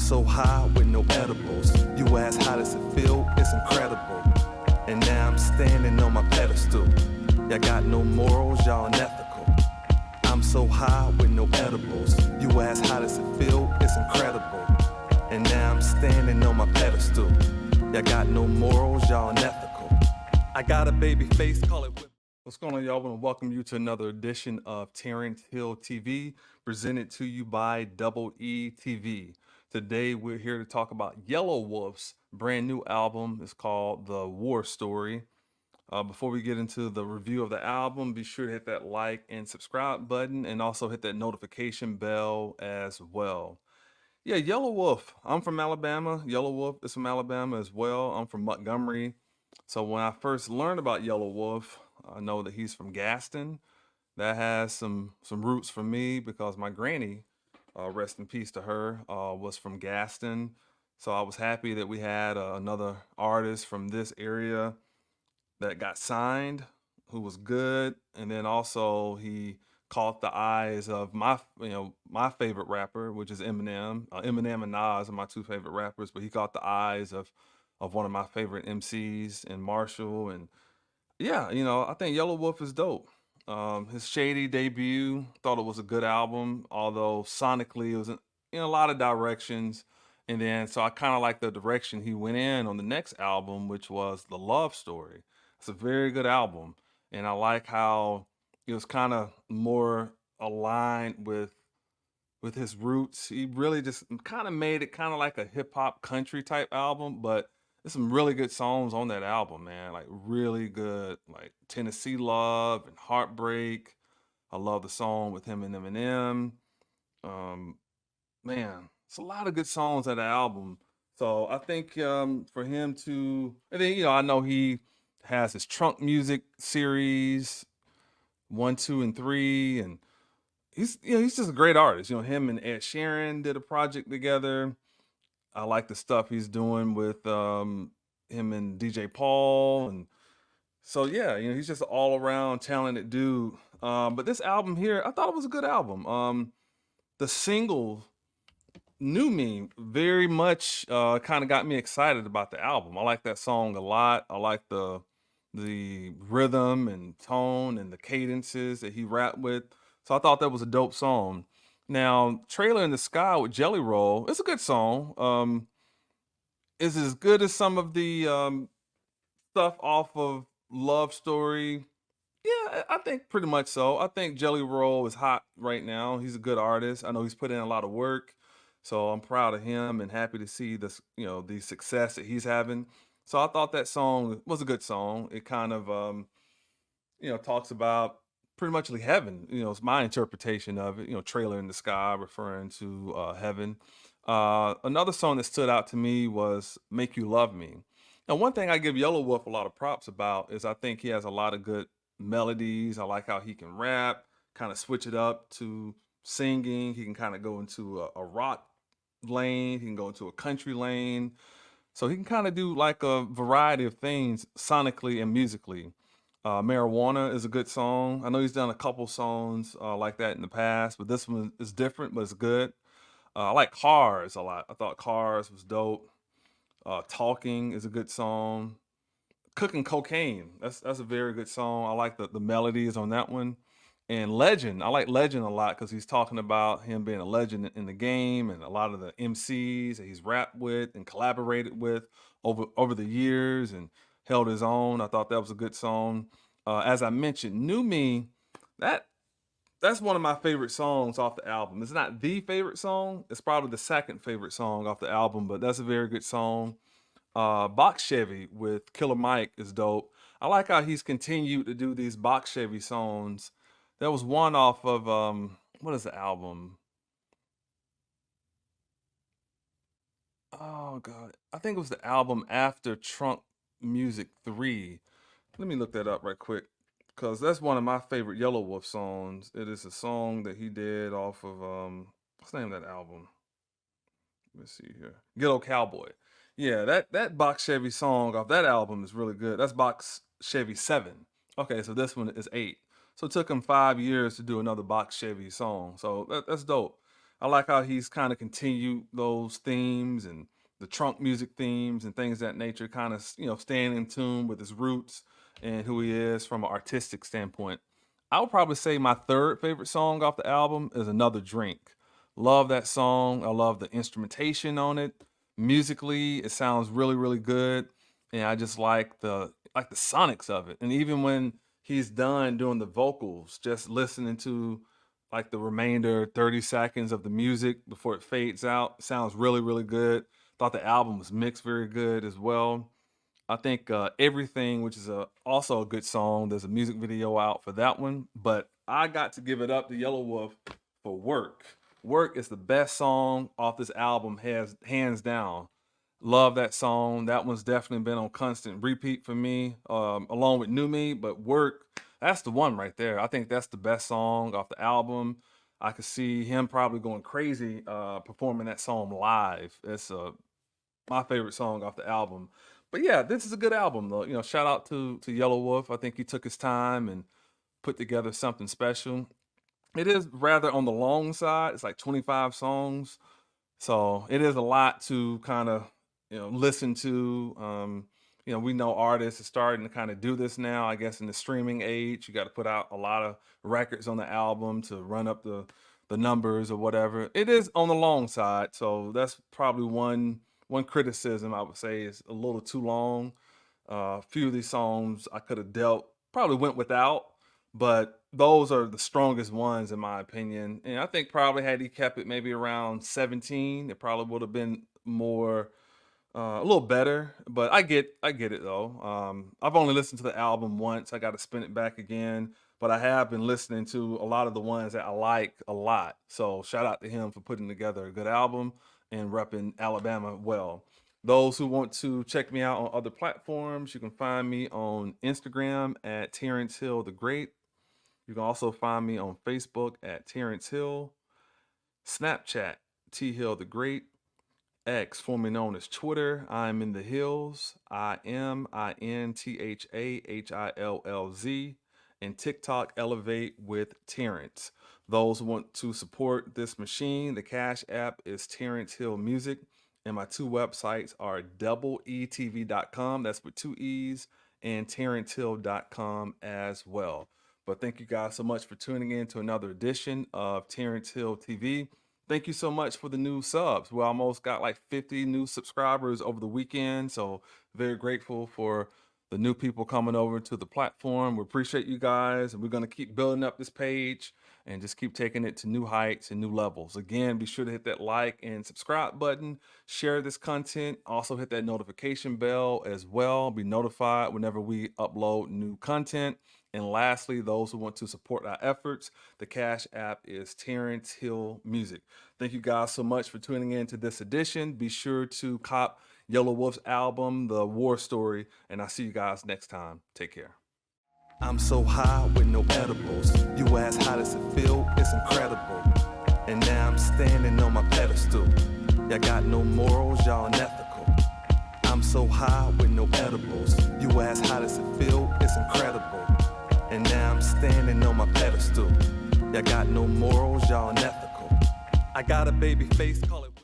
so high with no edibles. You ask how does it feel? It's incredible. And now I'm standing on my pedestal. Y'all got no morals, y'all unethical. I'm so high with no edibles. You ask how does it feel? It's incredible. And now I'm standing on my pedestal. Y'all got no morals, y'all unethical. I got a baby face, call it whip. What's going on, y'all? I want to welcome you to another edition of Terrance Hill TV, presented to you by Double E TV. Today, we're here to talk about Yelawolf's brand new album. It's called The War Story. Before we get into the review of the album, be sure to hit that like and subscribe button and also hit that notification bell as well. Yeah, Yelawolf. I'm from Alabama. Yelawolf is from Alabama as well. I'm from Montgomery. So when I first learned about Yelawolf, I know that he's from Gadsden. That has some roots for me because my granny, rest in peace to her, was from Gadsden. So I was happy that we had another artist from this area that got signed, who was good, and then also he caught the eyes of my favorite rapper, which is Eminem. Eminem and Nas are my two favorite rappers, but he caught the eyes of one of my favorite MCs and Marshall. And yeah, I think Yelawolf is dope. His Shady debut, thought it was a good album, although sonically it was in a lot of directions. And then, so I kind of like the direction he went in on the next album, which was The Love Story. It's a very good album. And I like how it was kind of more aligned with his roots. He really just kind of made it kind of like a hip hop country type album, but there's some really good songs on that album, man. Like really good, like Tennessee Love and Heartbreak. I love the song with him and Eminem. Um, Man, it's a lot of good songs on the album. So I think for him to, and then I know he has his Trunk Music series 1, 2, and 3, and he's just a great artist. Him and Ed Sheeran did a project together. I like the stuff he's doing with him and DJ Paul, and so yeah, he's just an all around talented dude. But this album here, I thought it was a good album. The single New Me very much kind of got me excited about the album. I like that song a lot. I like the rhythm and tone and the cadences that he rapped with. So I thought that was a dope song. Now, Trailer in the Sky with Jelly Roll, it's a good song. Is as good as some of the stuff off of Love Story. Yeah, I think pretty much so. I think Jelly Roll is hot right now. He's a good artist. I know he's put in a lot of work, so I'm proud of him and happy to see this, the success that he's having. So I thought that song was a good song. It kind of, talks about pretty much like heaven. It's my interpretation of it. Trailer in the Sky, referring to heaven. Another song that stood out to me was "Make You Love Me." Now, one thing I give Yelawolf a lot of props about is I think he has a lot of good melodies. I like how he can rap, kind of switch it up to singing. He can kind of go into a rock lane. He can go into a country lane. So he can kind of do like a variety of things sonically and musically. Marijuana is a good song. I know he's done a couple songs like that in the past, but this one is different, but it's good. I like Cars a lot. I thought Cars was dope. Talking is a good song. Cooking Cocaine, that's a very good song. I like the melodies on that one. And Legend, I like Legend a lot because he's talking about him being a legend in the game and a lot of the MCs that he's rapped with and collaborated with over the years and held his own. I thought that was a good song. As I mentioned, New Me, that's one of my favorite songs off the album. It's not the favorite song. It's probably the second favorite song off the album, but that's a very good song. Box Chevy with Killer Mike is dope. I like how he's continued to do these Box Chevy songs. There was one off of what is the album? Oh god, I think it was the album after Trunk Music 3. Let me look that up right quick because that's one of my favorite Yelawolf songs. It is a song that he did off of what's the name of that album? Let's see here. Ghetto Cowboy. Yeah, that Box Chevy song off that album is really good. That's Box Chevy 7. Okay, so this one is 8. So it took him 5 years to do another Box Chevy song. So that's dope. I like how he's kind of continued those themes and the trunk music themes and things of that nature, kind of, staying in tune with his roots and who he is from an artistic standpoint. I would probably say my third favorite song off the album is Another Drink. Love that song. I love the instrumentation on it. Musically, it sounds really, really good. And I just like the sonics of it. And even when he's done doing the vocals, just listening to like the remainder 30 seconds of the music before it fades out, sounds really, really good. Thought the album was mixed very good as well. I think Everything, which is also a good song. There's a music video out for that one, but I got to give it up to Yelawolf for Work. Work is the best song off this album, has hands down. Love that song. That one's definitely been on constant repeat for me, along with New Me. But Work, that's the one right there. I think that's the best song off the album. I could see him probably going crazy performing that song live. It's my favorite song off the album. But yeah, this is a good album though. Shout out to Yelawolf. I think he took his time and put together something special. It is rather on the long side. It's like 25 songs. So it is a lot to kind of, listen to. We know artists are starting to kind of do this now. I guess in the streaming age, you got to put out a lot of records on the album to run up the numbers or whatever. It is on the long side, so that's probably one criticism I would say is a little too long. A few of these songs I could have probably went without, but those are the strongest ones in my opinion. And I think probably had he kept it maybe around 17, it probably would have been more a little better. But I get it though. I've only listened to the album once. I got to spin it back again. But I have been listening to a lot of the ones that I like a lot. So shout out to him for putting together a good album and repping Alabama well. Those who want to check me out on other platforms, you can find me on Instagram at Terrance Hill the Great. You can also find me on Facebook at Terrance Hill, Snapchat, T Hill the Great, X, formerly known as Twitter, I'm in the Hills, INTHAHILLZ, and TikTok, Elevate with Terrance. Those who want to support this machine, the Cash App is Terrance Hill Music, and my two websites are doubleetv.com, that's with two E's, and terrancehill.com as well. But thank you guys so much for tuning in to another edition of Terrance Hill TV. Thank you so much for the new subs. We almost got like 50 new subscribers over the weekend. So very grateful for the new people coming over to the platform. We appreciate you guys. And we're going to keep building up this page and just keep taking it to new heights and new levels. Again, be sure to hit that like and subscribe button, share this content, also hit that notification bell as well. Be notified whenever we upload new content. And lastly, those who want to support our efforts, the Cash App is Terrance Hill Music. Thank you guys so much for tuning in to this edition. Be sure to cop Yelawolf's album, The War Story, and I'll see you guys next time. Take care. I'm so high with no edibles. You ask how does it feel? It's incredible. And now I'm standing on my pedestal. Y'all got no morals, y'all unethical. I'm so high with no edibles. You ask how does it feel? It's incredible. And now I'm standing on my pedestal. Y'all got no morals, y'all unethical. I got a baby face, call it